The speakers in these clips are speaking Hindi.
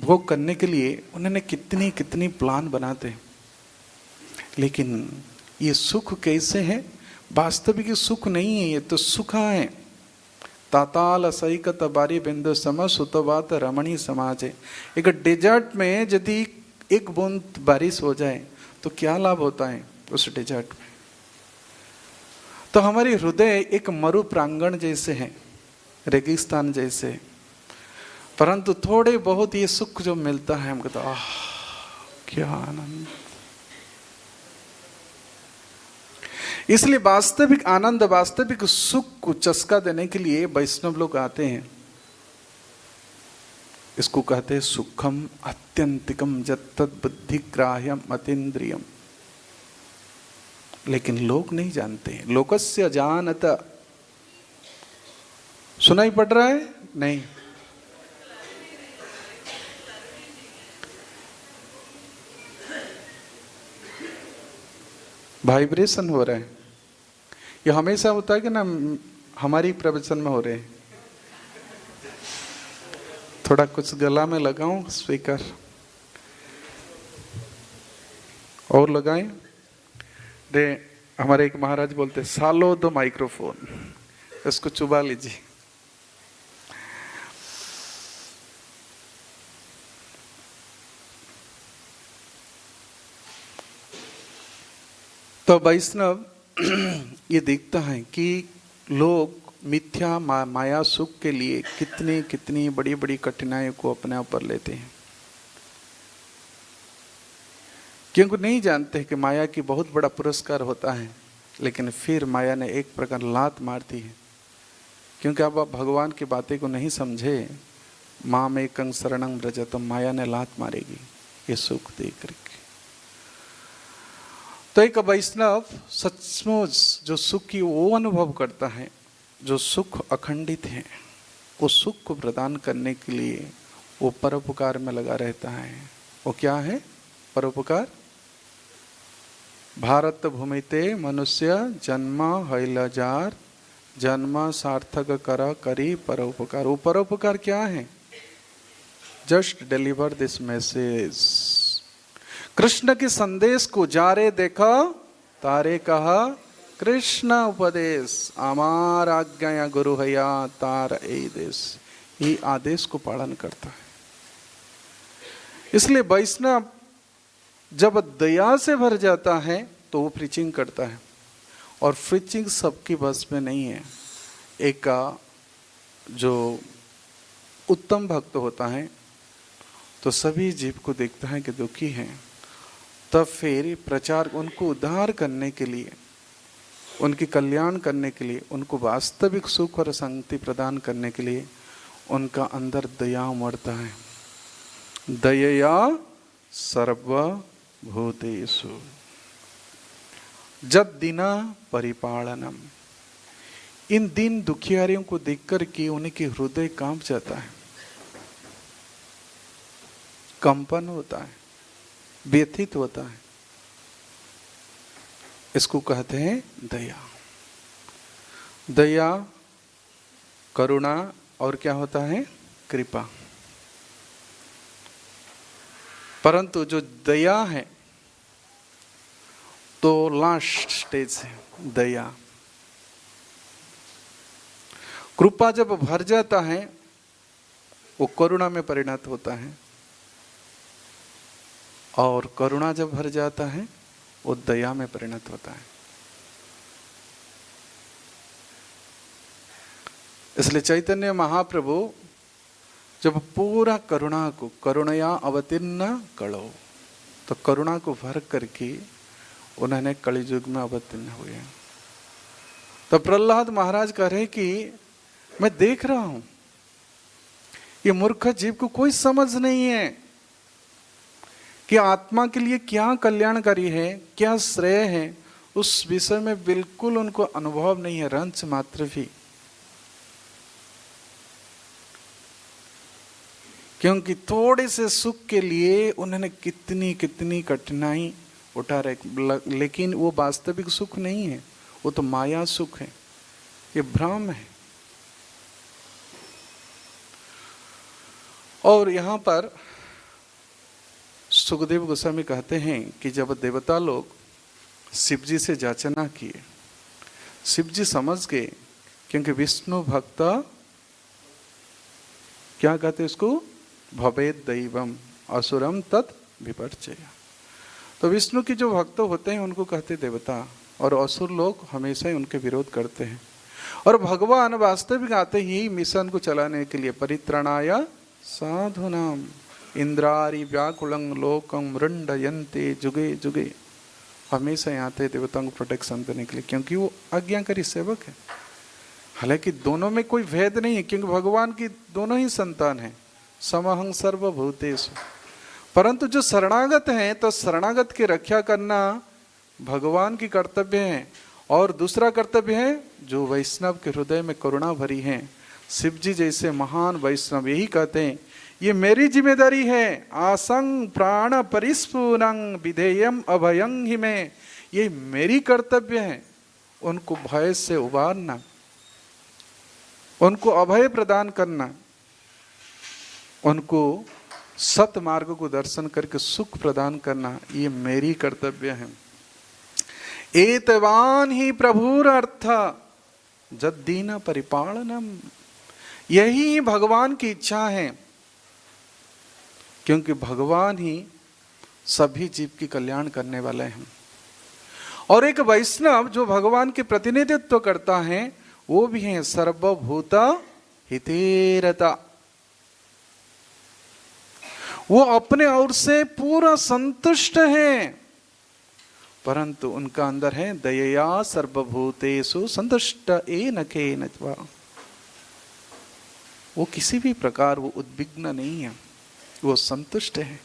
भोग करने के लिए उन्होंने कितनी कितनी प्लान बनाते हैं, लेकिन ये सुख कैसे है? वास्तविक सुख नहीं है, ये तो सुख है। ताताल सैकत बारी बिंदु सम सुतवात रमणी समाज है। एक डेजर्ट में यदि एक बूंद बारिश हो जाए तो क्या लाभ होता है उस डेजर्ट में? तो हमारी हृदय एक मरु प्रांगण जैसे है, रेगिस्तान जैसे, परंतु थोड़े बहुत ये सुख जो मिलता है हमको तो आह क्या आनंद। इसलिए वास्तविक आनंद, वास्तविक सुख को चस्का देने के लिए वैष्णव लोग आते हैं। इसको कहते हैं सुखम अत्यंतिकम जत्तद बुद्धि ग्राह्यम अतीन्द्रियम। लेकिन लोग नहीं जानते। लोकस्य जानत, सुनाई पड़ रहा है? नहीं, वाइब्रेशन हो रहा है। ये हमेशा होता है कि ना हमारी प्रवचन में हो रहे हैं। थोड़ा कुछ गला में लगाऊं स्पीकर और लगाएं। दे हमारे एक महाराज बोलते सालो दो माइक्रोफोन, इसको चुबा लीजिए। तो वैष्णव ये देखता है कि लोग मिथ्या माया सुख के लिए कितनी कितनी बड़ी बड़ी कठिनाइयों को अपने ऊपर लेते हैं, क्योंकि नहीं जानते कि माया की बहुत बड़ा पुरस्कार होता है। लेकिन फिर माया ने एक प्रकार लात मारती है, क्योंकि अब आप भगवान की बातें को नहीं समझे। माँ में कंग शरणं व्रज, तो माया ने लात मारेगी ये सुख देख करके। तो एक वैष्णव सचमुच जो सुख की वो अनुभव करता है, जो सुख अखंडित है, वो सुख को प्रदान करने के लिए वो परोपकार में लगा रहता है। वो क्या है परोपकार? भारत भूमिते मनुष्य जन्म हैलजार, जन्म सार्थक कर करी परोपकार। वो परोपकार क्या है? Just deliver this message. Krishna के संदेश को जारे देखा तारे कहा कृष्ण उपदेश, अमार आज्ञा गुरु हया तार ए देश। ये आदेश को पालन करता है। इसलिए वैष्णव जब दया से भर जाता है तो वो प्रीचिंग करता है, और प्रीचिंग सबकी बस में नहीं है। एक जो उत्तम भक्त होता है तो सभी जीव को देखता है कि दुखी हैं, तब फिर प्रचार, उनको उद्धार करने के लिए, उनकी कल्याण करने के लिए, उनको वास्तविक सुख और शांति प्रदान करने के लिए उनका अंदर दया उमड़ता है। दयया सर्वभूतेषु जद दीना परिपालनम। इन दीन दुखियारियों को देखकर के उनके हृदय कांप जाता है, कंपन होता है, व्यथित होता है। इसको कहते हैं दया। दया, करुणा और क्या होता है? कृपा। परंतु जो दया है तो लास्ट स्टेज है दया। कृपा जब भर जाता है वो करुणा में परिणत होता है, और करुणा जब भर जाता है वो दया में परिणत होता है। इसलिए चैतन्य महाप्रभु जब पूरा करुणा को करुणया अवतीर्ण कलो, तो करुणा को भर करके उन्होंने कलियुग में अवतीर्ण हुए। तो प्रहलाद महाराज कह रहे कि मैं देख रहा हूं ये मूर्ख जीव को कोई समझ नहीं है कि आत्मा के लिए क्या कल्याणकारी है, क्या श्रेय है, उस विषय में बिल्कुल उनको अनुभव नहीं है, रंच मात्र भी। क्योंकि थोड़े से सुख के लिए उन्होंने कितनी कितनी कठिनाई उठा रहे, लेकिन वो वास्तविक सुख नहीं है, वो तो माया सुख है, ये भ्रम है। और यहां पर सुखदेव गोस्वामी कहते हैं कि जब देवता लोग शिव जी से याचना किए, शिव जी समझ गए, क्योंकि विष्णु भक्त क्या कहते उसको, भवेद दैवम असुरम तत् विपर्चय। तो विष्णु के जो भक्त होते हैं उनको कहते देवता, और असुर लोग हमेशा ही उनके विरोध करते हैं। और भगवान वास्तविक आते ही मिशन को चलाने के लिए परित्राणाय साधुनाम इंद्रारी व्याकुलं लोकं मृंडयन्ते जुगे जुगे, हमेशा यहाँ आते देवताओं को प्रोटेक्शन देने के लिए, क्योंकि वो आज्ञाकारी सेवक है। हालांकि दोनों में कोई भेद नहीं है, क्योंकि भगवान की दोनों ही संतान हैं, समहं सर्वभूतेषु। परंतु जो शरणागत हैं, तो शरणागत की रक्षा करना भगवान की कर्तव्य है। और दूसरा कर्तव्य है जो वैष्णव के हृदय में करुणा भरी है। शिव जी जैसे महान वैष्णव यही कहते हैं, ये मेरी जिम्मेदारी है, आसंग प्राण परिस्फुरं विधेयम अभयं ही में, ये मेरी कर्तव्य है उनको भय से उबारना, उनको अभय प्रदान करना, उनको सत मार्ग को दर्शन करके सुख प्रदान करना, ये मेरी कर्तव्य है। एतवान ही प्रभुर अर्थ जद्दीन परिपालनम, यही भगवान की इच्छा है, क्योंकि भगवान ही सभी जीव की कल्याण करने वाले हैं। और एक वैष्णव जो भगवान के प्रतिनिधित्व करता है वो भी है सर्वभूत हितेरता, वो अपने ओर से पूरा संतुष्ट है, परंतु उनका अंदर है दयया सर्वभूतेषु संतुष्ट एन केनचित्, वो किसी भी प्रकार वो उद्विग्न नहीं है, वो संतुष्ट है,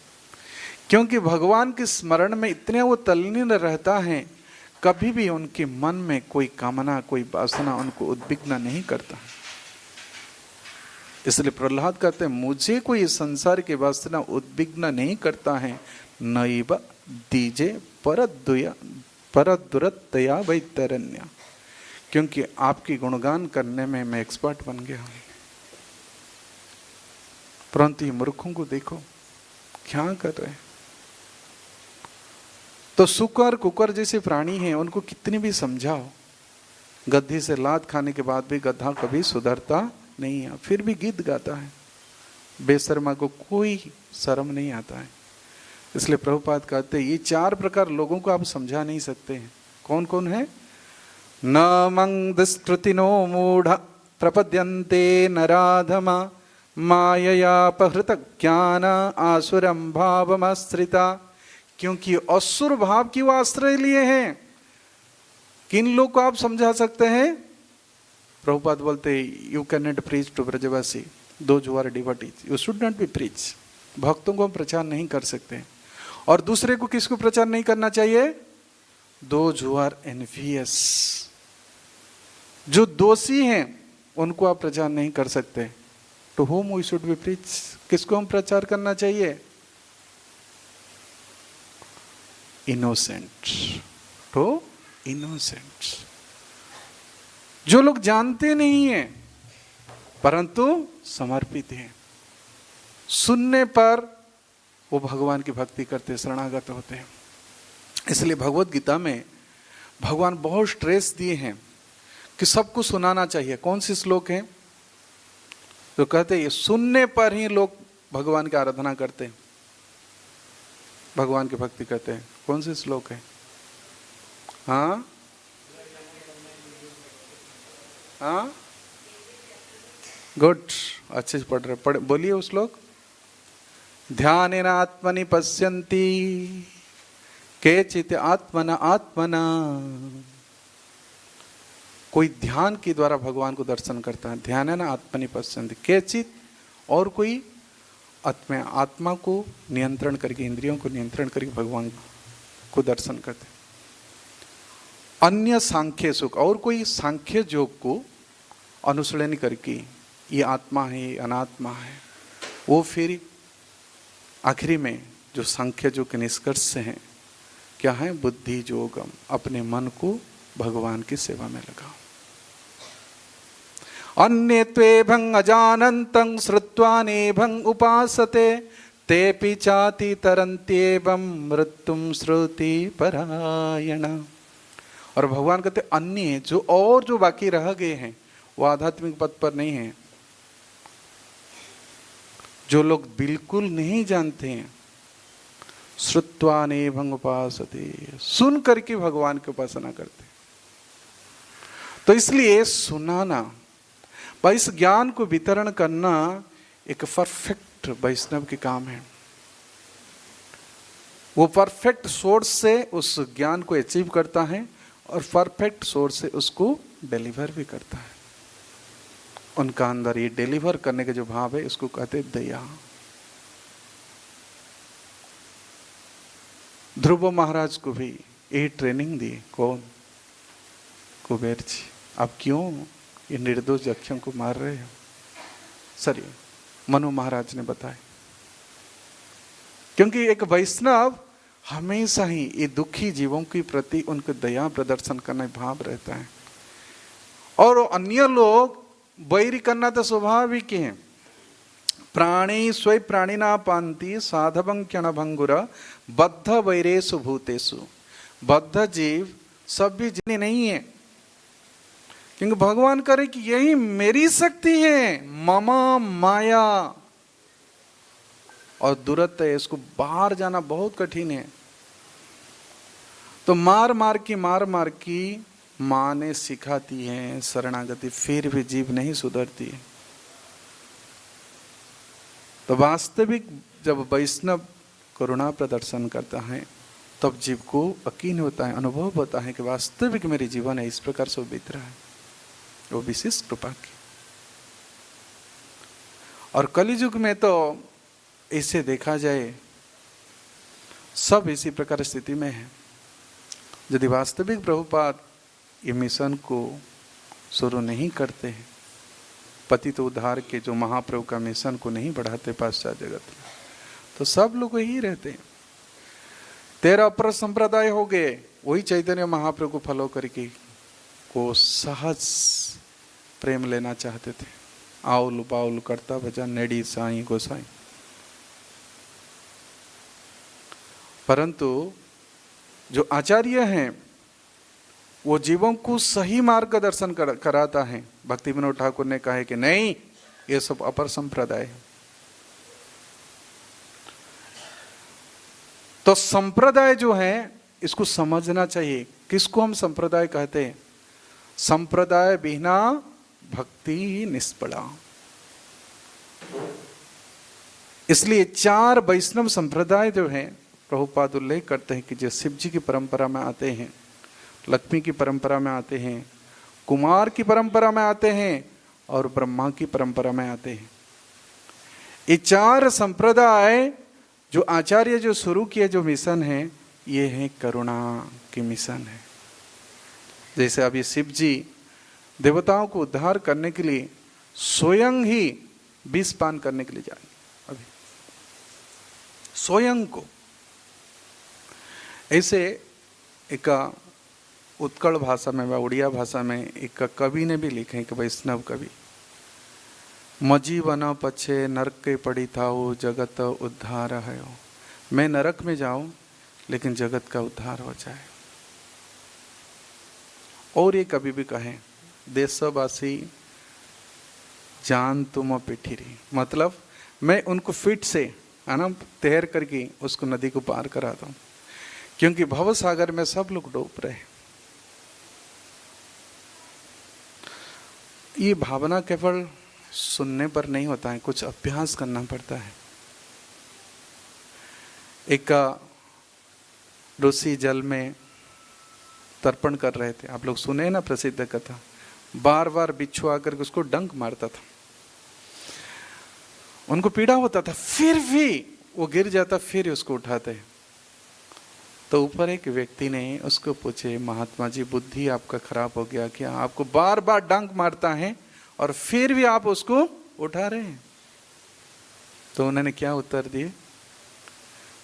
क्योंकि भगवान के स्मरण में इतने वो तल्लीन रहता है, कभी भी उनके मन में कोई कामना कोई वासना उनको उद्विग्न नहीं करता। इसलिए प्रहलाद कहते हैं मुझे कोई संसार की वासना उद्विग्न नहीं करता है, नैव दीजे परदुरतया वैतरण्य, क्योंकि आपकी गुणगान करने में मैं एक्सपर्ट बन गया हूं। परंतु ये मूर्खों को देखो क्या कर रहे हैं। तो सुकर कुकर जैसे प्राणी हैं, उनको कितनी भी समझाओ, गद्दी से लात खाने के बाद भी गधा कभी सुधरता नहीं है, फिर भी गीत गाता है, बेशर्मा को कोई शर्म नहीं आता है। इसलिए प्रभुपाद कहते हैं ये चार प्रकार लोगों को आप समझा नहीं सकते हैं। कौन कौन है? न मंगदस्कृतिनो मूढ़ प्रपद्यन्ते नराधमा माययापहृत ज्ञान आसुरम भावमाश्रिता, क्योंकि असुर भाव की वो आश्रय लिए हैं। किन लोग को आप समझा सकते हैं? प्रभुपाद बोलते you can not preach to ब्रजवासी those who are devotees, you should not be preach. भक्तों को हम प्रचार नहीं कर सकते। और दूसरे को किसको प्रचार नहीं करना चाहिए? दोज हू आर एनवियस, जो दोषी हैं उनको आप प्रचार नहीं कर सकते। To whom we should be preach, किसको हम प्रचार करना चाहिए? इनोसेंट, टू इनोसेंट, जो लोग जानते नहीं हैं परंतु समर्पित हैं, सुनने पर वो भगवान की भक्ति करते शरणागत होते हैं। इसलिए भगवत गीता में भगवान बहुत स्ट्रेस दिए हैं कि सबको सुनाना चाहिए। कौन सी श्लोक है तो कहते हैं ये सुनने पर ही लोग भगवान की आराधना करते हैं, भगवान की भक्ति करते हैं। कौन सी श्लोक है? हाँ हाँ, गुड, अच्छे से पढ़ रहे, बोलिए उस श्लोक। ध्यानेन आत्मनि पश्यन्ति केचित् आत्मना आत्मना, कोई ध्यान के द्वारा भगवान को दर्शन करता है। ध्यानेन आत्मनि पश्यन्ति केचित्, और कोई आत्मा को नियंत्रण करके, इंद्रियों को नियंत्रण करके भगवान को दर्शन करते। अन्य सांख्य सुख, और कोई सांख्य योग को अनुसरण करके ये आत्मा है ये अनात्मा है, वो फिर आखिरी में जो सांख्य योग के निष्कर्ष से हैं क्या है? बुद्धि योगम, अपने मन को भगवान की सेवा में लगाओ। अन्ये त्वेभं अजानन्तं श्रुत्वा नेभं उपासते तेपि चाति तरन्त्येवं मृत्युम श्रुति परायणा। और भगवान कहते अन्य जो बाकी रह गए हैं वो आध्यात्मिक पथ पर नहीं है। जो लोग बिल्कुल नहीं जानते हैं, श्रुत्वा नेभं उपासते, सुन करके भगवान की उपासना करते। तो इसलिए सुनाना, इस ज्ञान को वितरण करना एक परफेक्ट वैष्णव के काम है। वो परफेक्ट सोर्स से उस ज्ञान को अचीव करता है और परफेक्ट सोर्स से उसको डिलीवर भी करता है। उनका अंदर ये डिलीवर करने का जो भाव है इसको कहते दया। ध्रुव महाराज को भी ये ट्रेनिंग दी। कौन? कुबेर जी। आप क्यों ये निर्दोष यक्षों को मार रहे हो? सर मनु महाराज ने बताया, क्योंकि एक वैष्णव हमेशा ही ये दुखी जीवों के प्रति उनके दया प्रदर्शन करने भाव रहता है। और अन्य लोग वैरी करना तो स्वाभाविक है। प्राणी स्वयं प्राणिना पांति साधवं क्षण भंगुर बद्ध वैरेषु भूतेषु। बद्ध जीव सब भी जिन्हें नहीं है, क्योंकि भगवान करे कि यही मेरी शक्ति है, ममा माया। और दूरत्व है, इसको बाहर जाना बहुत कठिन है। तो मार मार की माँ ने सिखाती है शरणागति, फिर भी जीव नहीं सुधरती है। तो वास्तविक जब वैष्णव करुणा प्रदर्शन करता है तब जीव को यकीन होता है, अनुभव होता है कि वास्तविक मेरे जीवन है इस प्रकार से बीत रहा है, वो विशेष कृपा की। और कलियुग में तो ऐसे देखा जाए सब इसी प्रकार स्थिति में है। यदि वास्तविक प्रभुपाद ये मिशन को शुरू नहीं करते हैं, पतित उद्धार के जो महाप्रभु का मिशन को नहीं बढ़ाते पाश्चात्य जगत में, तो सब लोग वही रहते हैं। 13 अपर संप्रदाय हो गए, वही चैतन्य महाप्रभु को फॉलो करके को सहज प्रेम लेना चाहते थे। आउल बाउल करता भजन नेडी साईं गोसाई। परंतु जो आचार्य हैं वो जीवों को सही मार्गदर्शन कराता है। भक्ति विनोद ठाकुर ने कहा है कि नहीं, ये सब अपर संप्रदाय है। तो संप्रदाय जो है इसको समझना चाहिए। किसको हम संप्रदाय कहते हैं? संप्रदाय बिना भक्ति निष्फला। इसलिए 4 वैष्णव संप्रदाय जो है प्रभुपाद उल्लेख करते हैं कि जो शिव जी की परंपरा में आते हैं, लक्ष्मी की परंपरा में आते हैं, कुमार की परंपरा में आते हैं और ब्रह्मा की परंपरा में आते हैं। ये 4 संप्रदाय जो आचार्य जो शुरू किए जो मिशन है, ये है करुणा की मिशन है। जैसे अभी शिव जी देवताओं को उद्धार करने के लिए स्वयं ही विष पान करने के लिए जाएंगे। अभी स्वयं को ऐसे एक उत्कल भाषा में व उड़िया भाषा में एक कवि ने भी लिखे कि वैष्णव कवि, मजी बना पछे नरक के पड़ी था वो जगत उद्धार है। मैं नरक में जाऊं लेकिन जगत का उद्धार हो जाए। और ये कभी भी कहे देशवासी जान तुम पिठिरी, मतलब मैं उनको फिट से तैर करके उसको नदी को पार करा दूं, क्योंकि भव सागर में सब लोग डूब रहे। ये भावना केवल सुनने पर नहीं होता है, कुछ अभ्यास करना पड़ता है। एक ऋषि जल में तर्पण कर रहे थे, आप लोग सुने ना प्रसिद्ध कथा। बार बार बिच्छू आकर के उसको डंक मारता था, उनको पीड़ा होता था, फिर भी वो गिर जाता, फिर उसको उठाते। तो ऊपर एक व्यक्ति ने उसको पूछे, महात्मा जी बुद्धि आपका खराब हो गया क्या? आपको बार बार डंक मारता है और फिर भी आप उसको उठा रहे हैं। तो उन्होंने क्या उत्तर दिए?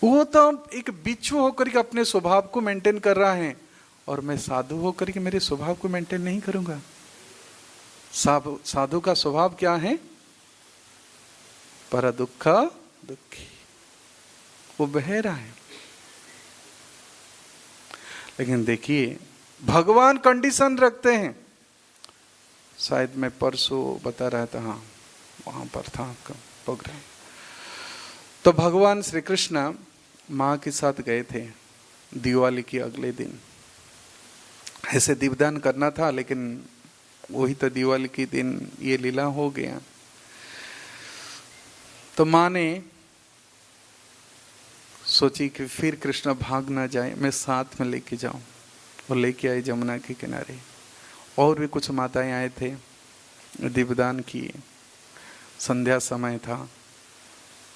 वो तो एक बिच्छू होकर के अपने स्वभाव को मेंटेन कर रहा है और मैं साधु होकर के मेरे स्वभाव को मेंटेन नहीं करूंगा। साधु का स्वभाव क्या है? पर दुख दुखी। वो बह रहा है। लेकिन देखिए भगवान कंडीशन रखते हैं। शायद मैं परसों बता रहा था, हाँ वहां पर था आपका प्रोग्राम। तो भगवान श्री कृष्ण माँ के साथ गए थे दिवाली के अगले दिन। ऐसे दीपदान करना था, लेकिन वही तो दिवाली के दिन ये लीला हो गया। तो माँ ने सोची कि फिर कृष्ण भाग ना जाए, मैं साथ में लेके जाऊं। वो लेके आई जमुना के किनारे। और भी कुछ माताएं आए थे, दीपदान किए। संध्या समय था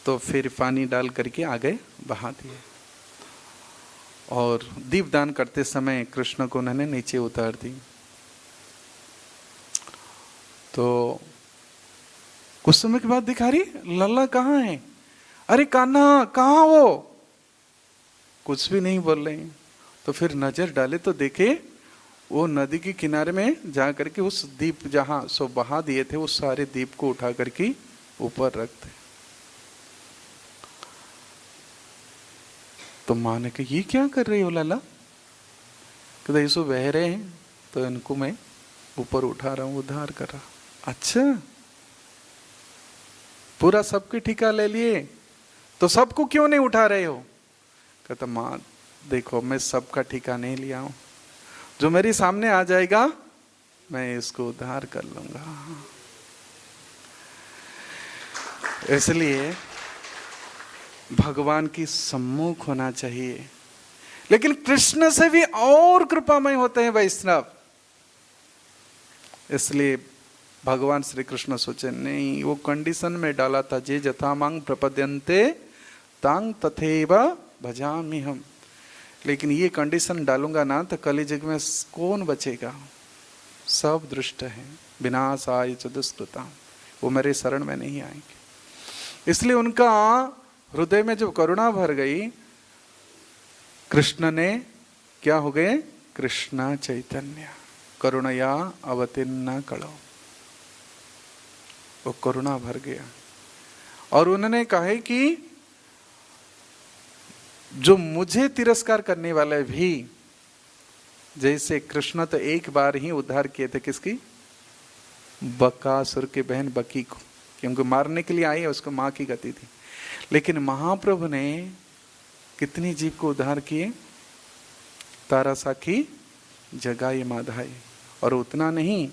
तो फिर पानी डाल करके आगे बहा दिए। और दीपदान करते समय कृष्ण को उन्होंने नीचे उतार दी। तो कुछ समय के बाद दिखा रही लल्ला कहाँ है, अरे कान्हा कहाँ वो, कुछ भी नहीं बोल रहे। तो फिर नजर डाले तो देखे वो नदी के किनारे में जा करके उस दीप जहां सो बहा दिए थे उस सारे दीप को उठा करके ऊपर रखते। तो माँ ने कहा ये क्या कर रही हो लाला? कहते ये सो बह रहे हैं तो इनको मैं ऊपर उठा रहा हूं, उद्धार कर रहा। अच्छा पूरा सबके ठिका ले लिए तो सबको क्यों नहीं उठा रहे हो? कहता माँ देखो मैं सबका ठिका नहीं लिया हूं, जो मेरे सामने आ जाएगा मैं इसको उद्धार कर लूंगा। इसलिए भगवान की सम्मुख होना चाहिए। लेकिन कृष्ण से भी और कृपामय होते हैं वैष्णव। इसलिए भगवान श्री कृष्ण सोचे नहीं, वो कंडीशन में डाला था, जे जथा मांग प्रपद्यन्ते तांग तथैव भजामि हम। लेकिन ये कंडीशन डालूंगा ना तो कलियुग में कौन बचेगा? सब दुष्ट है, विनाशाय च दुष्कृता, वो मेरे शरण में नहीं आएंगे। इसलिए उनका हृदय में जब करुणा भर गई, कृष्ण ने क्या हो गए? कृष्ण चैतन्य करुणया अवतीर्ण कलो, वो करुणा भर गया। और उन्होंने कहा कि जो मुझे तिरस्कार करने वाले भी, जैसे कृष्ण तो एक बार ही उद्धार किए थे किसकी? बकासुर की बहन बकी को, क्योंकि मारने के लिए आई है, उसको मां की गति थी। लेकिन महाप्रभु ने कितनी जीव को उद्धार किए? तारा साखी जगाई माधाई। और उतना नहीं,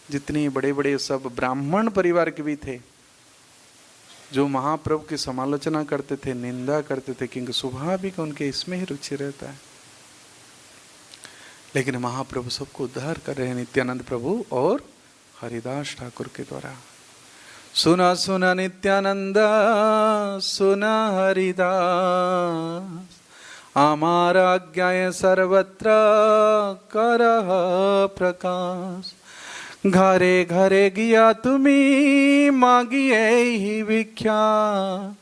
जितने बड़े बड़े सब ब्राह्मण परिवार के भी थे जो महाप्रभु की समालोचना करते थे, निंदा करते थे, क्योंकि स्वाभाविक उनके इसमें ही रुचि रहता है। लेकिन महाप्रभु सबको उद्धार कर रहे हैं, नित्यानंद प्रभु और हरिदास ठाकुर के द्वारा। सुना सुना नित्यानंद सुना हरिदास, आमारा आज्ञाएं सर्वत्र करह प्रकाश। घरे घरे गिया तुम्ही मागिए ही भिक्षा,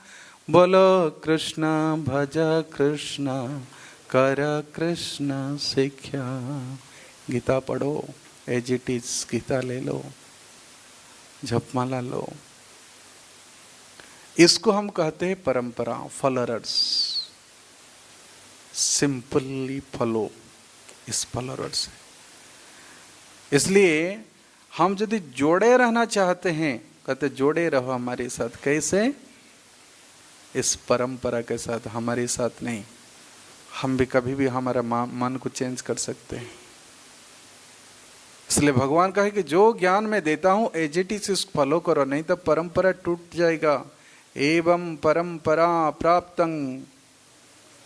बोलो कृष्ण भज कृष्ण कर कृष्ण शिक्षा। गीता पढ़ो, एज इट इज गीता ले लो, जपमाला लो। इसको हम कहते हैं परंपरा, फॉलोअर्स। सिंपली फॉलो इस फॉलोअर्स। इसलिए हम यदि जोड़े रहना चाहते हैं, कहते जोड़े रहो हमारे साथ। कैसे? इस परंपरा के साथ, हमारे साथ नहीं। हम भी कभी भी हमारा मन को चेंज कर सकते हैं। इसलिए भगवान कहे कि जो ज्ञान मैं देता हूं एज इट इज इसको फॉलो करो, नहीं तो परंपरा टूट जाएगा। एवं परंपरा प्राप्तं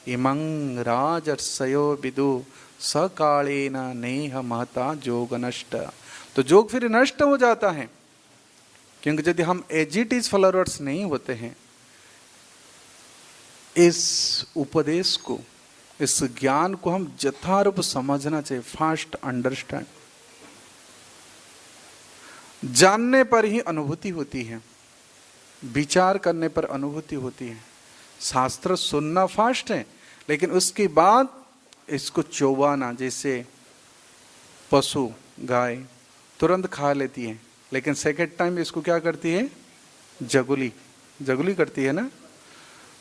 इमं राजर्षयो विदु सकालेन नेह महता जोग नष्ट। तो जोग फिर नष्ट हो जाता है, क्योंकि यदि हम एज इट इज फॉलोअर्स नहीं होते हैं, इस उपदेश को, इस ज्ञान को हम यथारूप समझना चाहिए। Fast understand. जानने पर ही अनुभूति होती है, विचार करने पर अनुभूति होती है। शास्त्र सुनना फास्ट है, लेकिन उसके बाद इसको चौवाना, जैसे पशु गाय तुरंत खा लेती है, लेकिन सेकेंड टाइम इसको क्या करती है? जगुली करती है ना।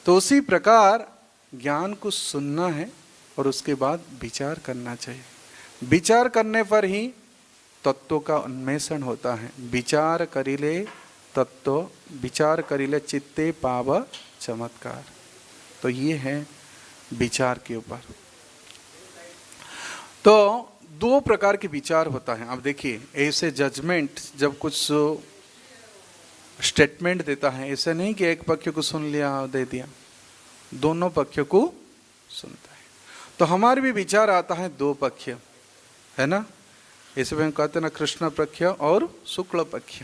तो उसी प्रकार ज्ञान को सुनना है और उसके बाद विचार करना चाहिए। विचार करने पर ही तत्व का उन्मेषण होता है। विचार करिले तत्व, विचार करिले चित्ते पाव चमत्कार। तो ये है विचार के ऊपर। तो दो प्रकार के विचार होता है। अब देखिए, ऐसे जजमेंट जब कुछ स्टेटमेंट देता है, ऐसा नहीं कि एक पक्ष को सुन लिया और दे दिया, दोनों पक्षों को सुनता है। तो हमारे भी विचार आता है दो पक्ष, है ना। इसमें हम कहते हैं ना, कृष्ण पक्ष और शुक्ल पक्ष।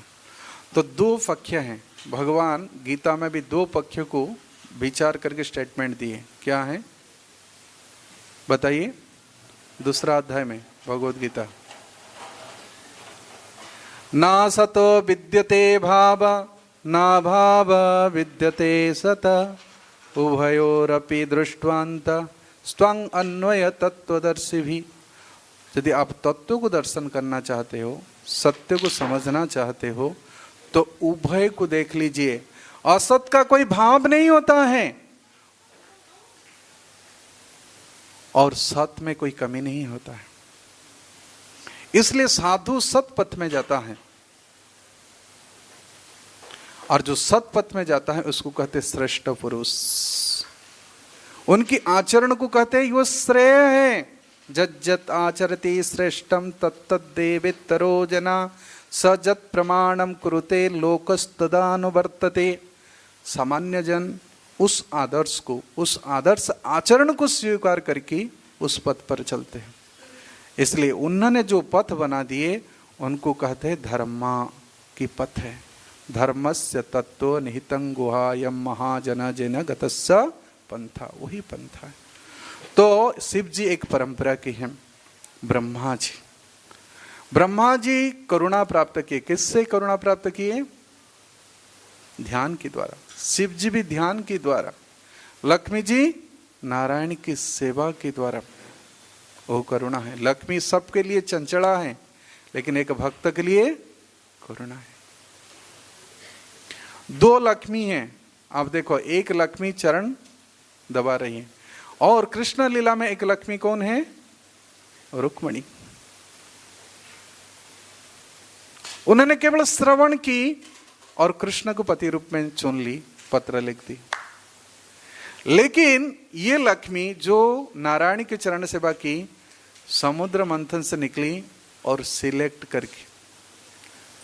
तो दो पक्ष हैं। भगवान गीता में भी दो पक्षों को विचार करके स्टेटमेंट दिए। क्या है बताइए, दूसरा अध्याय में भगवद गीता। ना सतो विद्यते भाव, ना भाव विद्यते सत, उभयोरपि दृष्ट्वान्त स्वं अन्वय तत्वदर्शी भी। यदि आप तत्व को दर्शन करना चाहते हो, सत्य को समझना चाहते हो, तो उभय को देख लीजिए। असत का कोई भाव नहीं होता है और सत में कोई कमी नहीं होता है। इसलिए साधु सत पथ में जाता है, और जो सत पथ में जाता है उसको कहते श्रेष्ठ पुरुष। उनकी आचरण को कहते हैं वो श्रेय है। जज्जत आचरति श्रेष्ठम तत्तद्देवेतरो जना, सजत प्रमाणम कुरुते लोकस्तदानुवर्तते। सामान्य जन उस आदर्श को, उस आदर्श आचरण को स्वीकार करके उस पथ पर चलते हैं। इसलिए उन्होंने जो पथ बना दिए उनको कहते हैं धर्मा की पथ है। धर्मस्य तत्व निहितं गुहायं महाजन जन गतस्य पंथा, वही पंथा है। तो शिव जी एक परंपरा के हैं। ब्रह्मा जी करुणा प्राप्त किए। किससे करुणा प्राप्त किए? ध्यान के द्वारा। शिव जी भी ध्यान के द्वारा, लक्ष्मी जी नारायण की सेवा के द्वारा। वो करुणा है। लक्ष्मी सबके लिए चंचला है, लेकिन एक भक्त के लिए करुणा है। दो लक्ष्मी हैं। आप देखो, एक लक्ष्मी चरण दबा रही है, और कृष्ण लीला में एक लक्ष्मी कौन है? रुक्मिणी। उन्होंने केवल श्रवण की और कृष्ण को पति रूप में चुन ली, पत्र लिख दी। लेकिन ये लक्ष्मी जो नारायण के चरण सेवा की, समुद्र मंथन से निकली और सिलेक्ट करके,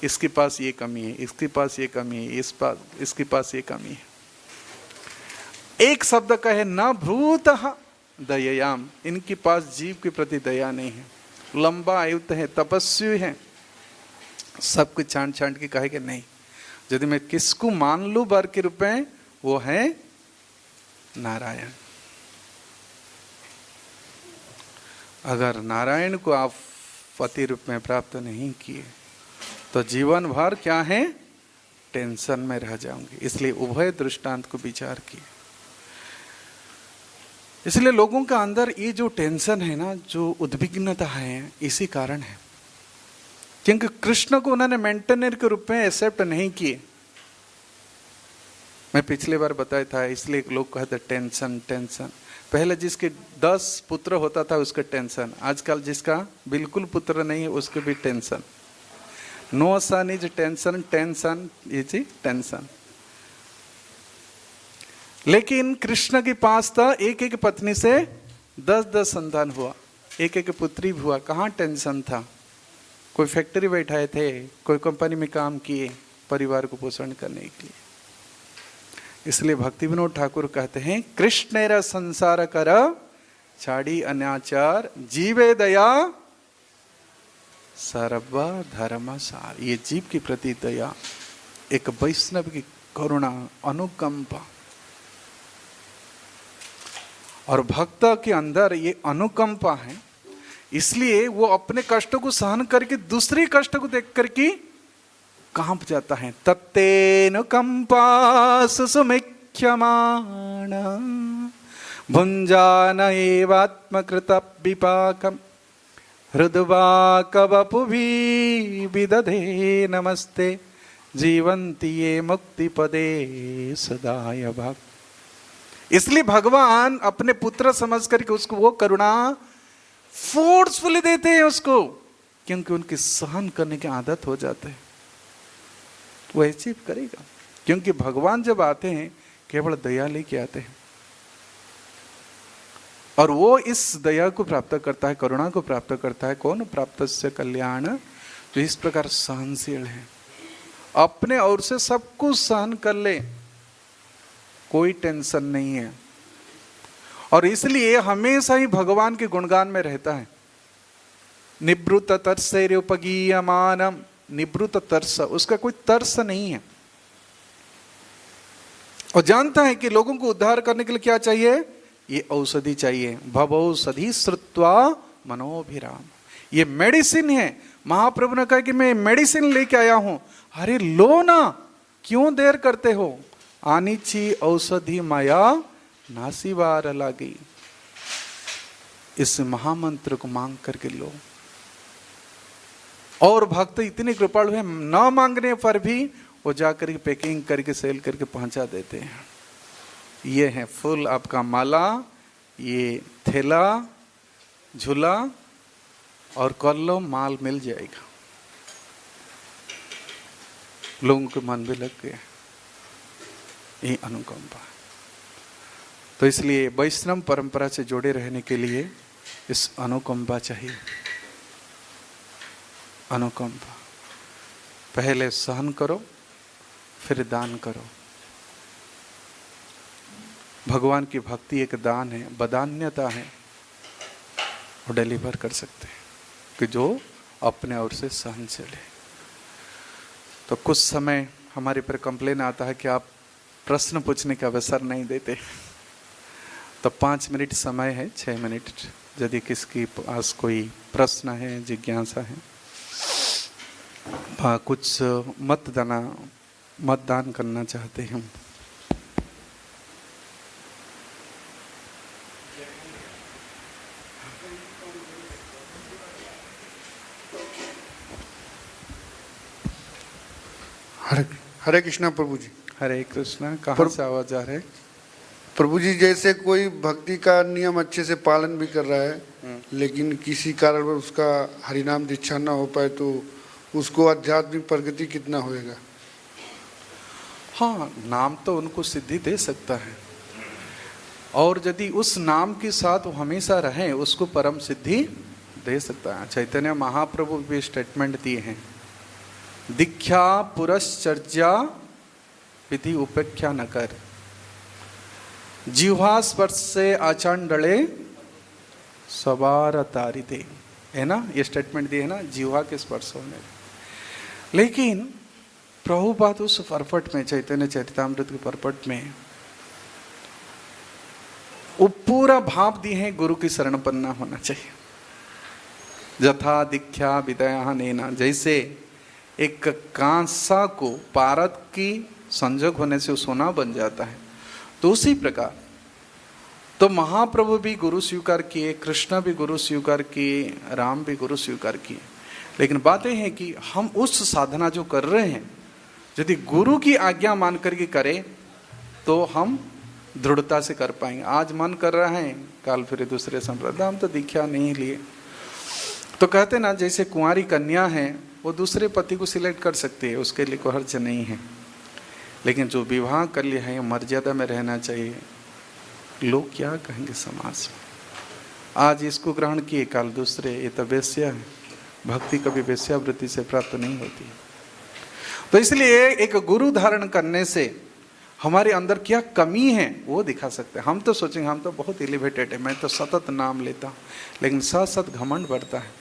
इसके पास ये कमी है, इसके पास ये कमी है, इसके पास ये कमी है। एक शब्द कहे न भ्रूतः दययाम, इनके पास जीव के प्रति दया नहीं है। लंबा आयुक्त है, तपस्वी है, सब कुछ छांट छांट के कहे कि नहीं, यदि मैं किसको मान लूं वर के रूप में, वो है नारायण। अगर नारायण को आप पति रूप में प्राप्त नहीं किए तो जीवन भर क्या है? टेंशन में रह जाऊंगी। इसलिए उभय दृष्टांत को विचार किए। इसलिए लोगों का अंदर ये जो टेंशन है ना, जो उद्विग्नता है, इसी कारण है क्योंकि कृष्ण को उन्होंने मेंटेनर के रूप में एक्सेप्ट नहीं किए। मैं पिछले बार बताया था, इसलिए लोग कहते टेंशन टेंशन। पहले जिसके 10 पुत्र होता था उसका टेंशन, आजकल जिसका बिल्कुल पुत्र नहीं है उसके भी tension. No son is tension, tension is tension. लेकिन कृष्ण के पास था एक एक पत्नी से 10-10 संतान हुआ, एक एक पुत्री हुआ। कहाँ टेंशन था? कोई फैक्ट्री बैठाए थे, कोई कंपनी में काम किए परिवार को पोषण करने के लिए। इसलिए भक्ति विनोद ठाकुर कहते हैं, कृष्णेर संसार कर छाड़ी अनाचार, जीवे दया सर्व धर्म सार। ये जीव के प्रति दया, एक वैष्णव की करुणा, अनुकंपा, और भक्त के अंदर ये अनुकंपा है। इसलिए वो अपने कष्टों को सहन करके दूसरे कष्ट को देख करके कांप जाता है। तत्तेनुकंपा सुसुमिख्यमाण भुंजान एवात्मकृत विपाकम हृद्वाकवपुभि विदधे नमस्ते जीवन्ति ये मुक्ति पदे सदाय भक्त। इसलिए भगवान अपने पुत्र समझ करके उसको वो करुणा फोर्सफुली देते हैं उसको, क्योंकि उनकी सहन करने की आदत हो जाते हैं, वो अचीव करेगा। क्योंकि भगवान जब आते हैं केवल दया लेके आते हैं, और वो इस दया को प्राप्त करता है, करुणा को प्राप्त करता है। कौन? प्राप्त से कल्याण, जो इस प्रकार सहनशील है, अपने ओर से सब कुछ सहन कर ले, कोई टेंशन नहीं है, और इसलिए हमेशा ही भगवान के गुणगान में रहता है। निवृत्त तर्षैरुपगीयमानम, निवृत्त तरस, उसका कोई तरस नहीं है, और जानता है कि लोगों को उद्धार करने के लिए क्या चाहिए? ये औषधि चाहिए। भवौषधि श्रुत्वा मनोभिराम, ये मेडिसिन है। महाप्रभु ने कहा कि मैं मेडिसिन लेके आया हूं। अरे लो ना, क्यों देर करते हो? आनिची औषधि माया नासीवार लागी, इस महामंत्र को मांग करके लो। और भक्त इतने कृपालु है, न मांगने पर भी वो जाकर के पैकिंग करके सेल करके पहुंचा देते हैं। ये है फुल आपका माला, ये थैला, झूला, और कर लो, माल मिल जाएगा। लोगों के मन भी लग गया, ये अनुकंपा। तो इसलिए वैष्णव परंपरा से जुड़े रहने के लिए इस अनुकंपा चाहिए। अनुकंपा, पहले सहन करो, फिर दान करो। भगवान की भक्ति एक दान है, बदान्यता है, वो डिलीवर कर सकते हैं कि जो अपने ओर से सहनशील है। तो कुछ समय हमारे पर कंप्लेन आता है कि आप प्रश्न पूछने का अवसर नहीं देते, तो 5 मिनट समय है, 6 मिनट, यदि किसकी पास कोई प्रश्न है, जिज्ञासा है, कुछ मतदान करना चाहते हैं। हरे कृष्णा प्रभु जी। हरे कृष्णा। कहाँ से आवाज आ रहा है? प्रभु जी, जैसे कोई भक्ति का नियम अच्छे से पालन भी कर रहा है, लेकिन किसी कारण उसका हरिनाम दीक्षा ना हो पाए, तो उसको आध्यात्मिक प्रगति कितना होएगा? हाँ, नाम तो उनको सिद्धि दे सकता है, और यदि उस नाम के साथ वो हमेशा रहे, उसको परम सिद्धि दे सकता है। चैतन्य महाप्रभु भी स्टेटमेंट दिए हैं, दीक्षा पुरश्चर्या विधि उपेक्षा न कर, जिह्वा स्पर्श से आचंडले सवार तारिते, है ना, ये स्टेटमेंट दिए है ना, जिह्वा के स्पर्श होने। लेकिन प्रभुपाद उस परपट में, चैतन्य चरितामृत के परपट में, वो पूरा भाव दिए हैं, गुरु की शरण पन्ना होना चाहिए। यथा दीक्षा विदया नेना, जैसे एक कांसा को पारद की संजोग होने से सोना बन जाता है, तो उसी प्रकार तो महाप्रभु भी गुरु स्वीकार किए, कृष्ण भी गुरु स्वीकार किए, राम भी गुरु स्वीकार किए। लेकिन बात यह है कि हम उस साधना जो कर रहे हैं, यदि गुरु की आज्ञा मान करके करें तो हम दृढ़ता से कर पाएंगे। आज मन कर रहा है, कल फिर दूसरे संप्रदाय, हम तो दीक्षा नहीं लिए। तो कहते ना, जैसे कुंवारी कन्या है, वो दूसरे पति को सिलेक्ट कर सकती है, उसके लिए कोई हर्ज नहीं है। लेकिन जो विवाह कर लिया है, मर्यादा में रहना चाहिए। लोग क्या कहेंगे समाज में? आज इसको ग्रहण किए, कल दूसरे, ये तो वेश्या है। भक्ति कभी वेश्यावृत्ति से प्राप्त नहीं होती। तो इसलिए एक गुरु धारण करने से हमारे अंदर क्या कमी है वो दिखा सकते हैं। हम तो सोचेंगे हम तो बहुत एलिवेटेड है, मैं तो सतत नाम लेता हूँ, लेकिन साथ साथ घमंड बढ़ता है।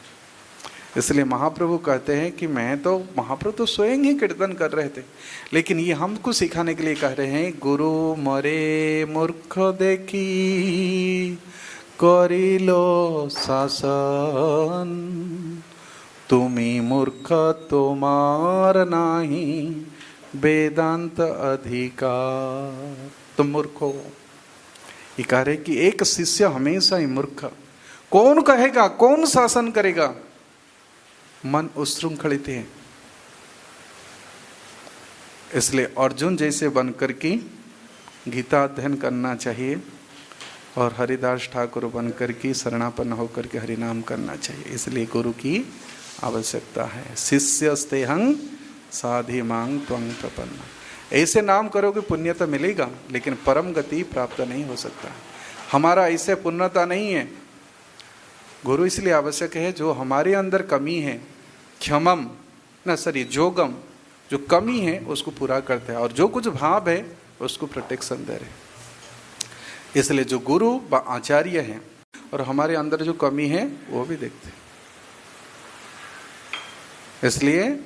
इसलिए महाप्रभु कहते हैं कि महाप्रभु तो स्वयं ही कीर्तन कर रहे थे, लेकिन ये हमको सिखाने के लिए कह रहे हैं, गुरु मरे मूर्ख देखी करिलो शासन, तुमी मूर्ख तुम्हार नाही वेदांत अधिकार। तुम मूर्ख हो। ये कह रहे कि एक शिष्य हमेशा ही मूर्ख। कौन कहेगा, कौन शासन करेगा? मन उच्छृंखलित है। इसलिए अर्जुन जैसे बनकर के गीता अध्ययन करना चाहिए और हरिदास ठाकुर बनकर के शरणापन्न होकर के हरिनाम करना चाहिए। इसलिए गुरु की आवश्यकता है। शिष्यस्तेहं साधि मांग त्वं प्रपन्ना। ऐसे नाम करोगे पुण्य तो मिलेगा, लेकिन परम गति प्राप्त नहीं हो सकता। हमारा ऐसे पुण्यता नहीं है। गुरु इसलिए आवश्यक है जो हमारे अंदर कमी है, क्षमम न सॉरी जोगम, जो कमी है उसको पूरा करते हैं, और जो कुछ भाव है उसको प्रोटेक्शन दे रहे। इसलिए जो गुरु व आचार्य हैं और हमारे अंदर जो कमी है वो भी देखते हैं। इसलिए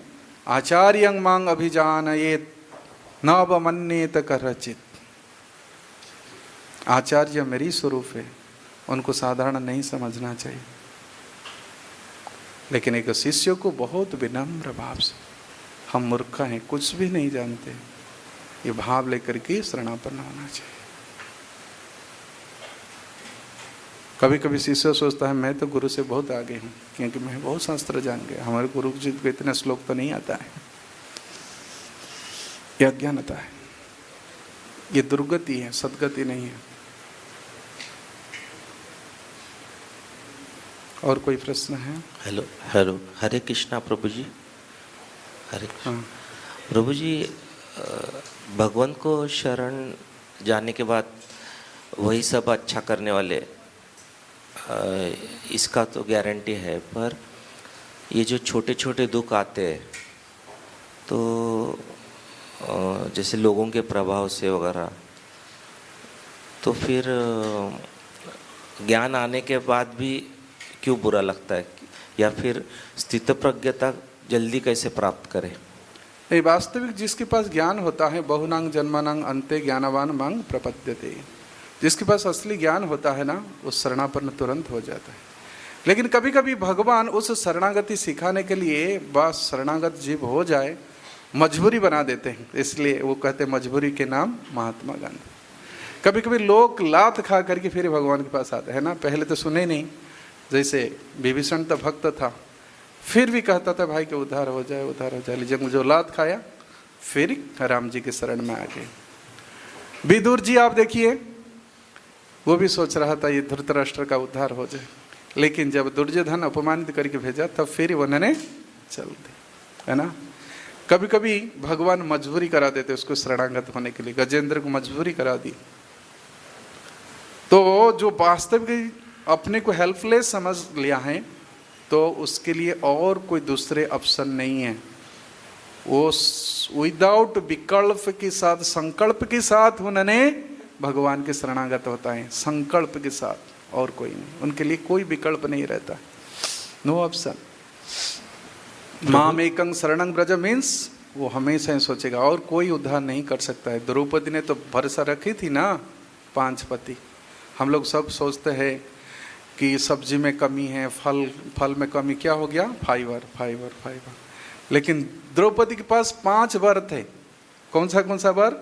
आचार्यं मांग अभिजानयेत न अवमन्येत करचित। आचार्य मेरी स्वरूप है, उनको साधारण नहीं समझना चाहिए, लेकिन एक शिष्य को बहुत विनम्र भाव से, हम मूर्ख हैं, कुछ भी नहीं जानते, ये भाव लेकर के शरणापन्न होना चाहिए। कभी कभी शिष्य सोचता है मैं तो गुरु से बहुत आगे हूँ, क्योंकि मैं बहुत शास्त्र जान गया, हमारे गुरु जी को इतना श्लोक तो नहीं आता है। यह अज्ञानता है, ये दुर्गति है, सदगति नहीं है। और कोई प्रश्न है? हेलो हेलो, हरे कृष्णा प्रभु जी। हरे कृष्णा प्रभु जी, भगवान को शरण जाने के बाद वही सब अच्छा करने वाले, इसका तो गारंटी है, पर ये जो छोटे छोटे दुख आते हैं तो जैसे लोगों के प्रभाव से वगैरह, तो फिर ज्ञान आने के बाद भी क्यों बुरा लगता है, या फिर स्थित प्रज्ञता जल्दी कैसे प्राप्त करें? नहीं, वास्तविक जिसके पास ज्ञान होता है, बहुनांग जन्मानांग अंते ज्ञानवान मांग प्रपद्यते, जिसके पास असली ज्ञान होता है ना, उस शरणापन्न तुरंत हो जाता है। लेकिन कभी कभी भगवान उस शरणागति सिखाने के लिए बस शरणागत जीव हो जाए मजबूरी बना देते हैं, इसलिए वो कहते हैं मजबूरी के नाम महात्मा गांधी। कभी कभी लोग लात खा करके फिर भगवान के पास आते हैं ना, पहले तो सुने नहीं। जैसे विभीषण तो भक्त था, फिर भी कहता था भाई के उद्धार हो जाए, उद्धार हो जाए, लेकिन जो लात खाया फिर राम जी के शरण में आ गए। विदुर जी आप देखिए, वो भी सोच रहा था ये धृतराष्ट्र का उद्धार हो जाए, लेकिन जब दुर्योधन अपमानित करके भेजा तब फिर उन्होंने चल दी, है ना। कभी कभी भगवान मजबूरी करा देते उसको शरणागत होने के लिए। गजेंद्र को मजबूरी करा दी, तो जो वास्तविक अपने को हेल्पलेस समझ लिया है, तो उसके लिए और कोई दूसरे ऑप्शन नहीं है। वो विदाउट विकल्प के साथ, संकल्प के साथ उन्होंने भगवान के शरणागत होता है, संकल्प के साथ, और कोई नहीं। उनके लिए कोई विकल्प नहीं रहता, नो ऑप्शन। माम एकं शरणं व्रज मीन्स वो हमेशा ही सोचेगा और कोई उद्धार नहीं कर सकता है। द्रौपदी ने तो भरोसा रखी थी ना, 5 पति। हम लोग सब सोचते हैं कि सब्जी में कमी है, फल में कमी, क्या हो गया? फाइबर। लेकिन द्रौपदी के पास 5 वर थे। कौन सा वर?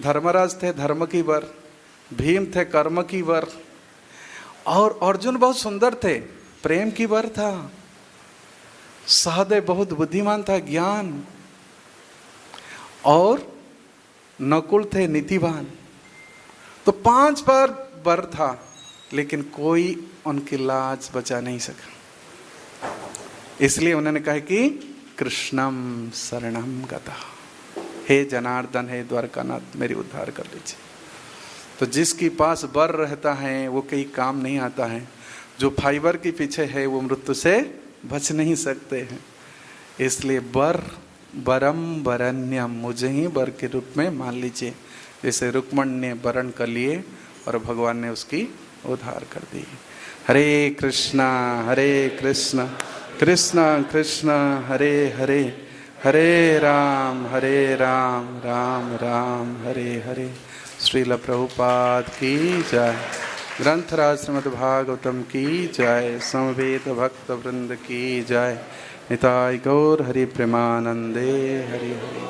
धर्मराज थे, धर्म की वर। भीम थे, कर्म की वर। और अर्जुन बहुत सुंदर थे, प्रेम की वर था। सहदेव बहुत बुद्धिमान था, ज्ञान। और नकुल थे, नीतिवान। तो 5 बार वर था, लेकिन कोई उनकी लाज बचा नहीं सका। इसलिए उन्होंने कहा कि कृष्णम शरणम गता, हे जनार्दन, हे द्वारकानाथ, मेरी उद्धार कर लीजिए। तो जिसके पास वर रहता है वो कहीं काम नहीं आता है। जो फाइबर के पीछे है वो मृत्यु से बच नहीं सकते हैं। इसलिए वरम वरण्यम, मुझे ही वर के रूप में मान लीजिए। जैसे रुक्मण ने वरण कर लिए और भगवान ने उसकी उद्धार कर दी। हरे कृष्णा कृष्ण कृष्ण हरे हरे, हरे राम राम राम हरे हरे। श्रील प्रभुपाद की जय। ग्रंथराज श्रीमद् भागवतम की जय। समवेत भक्त वृंद की जय। निताय गौर हरि प्रेमानंदे हरि हरि।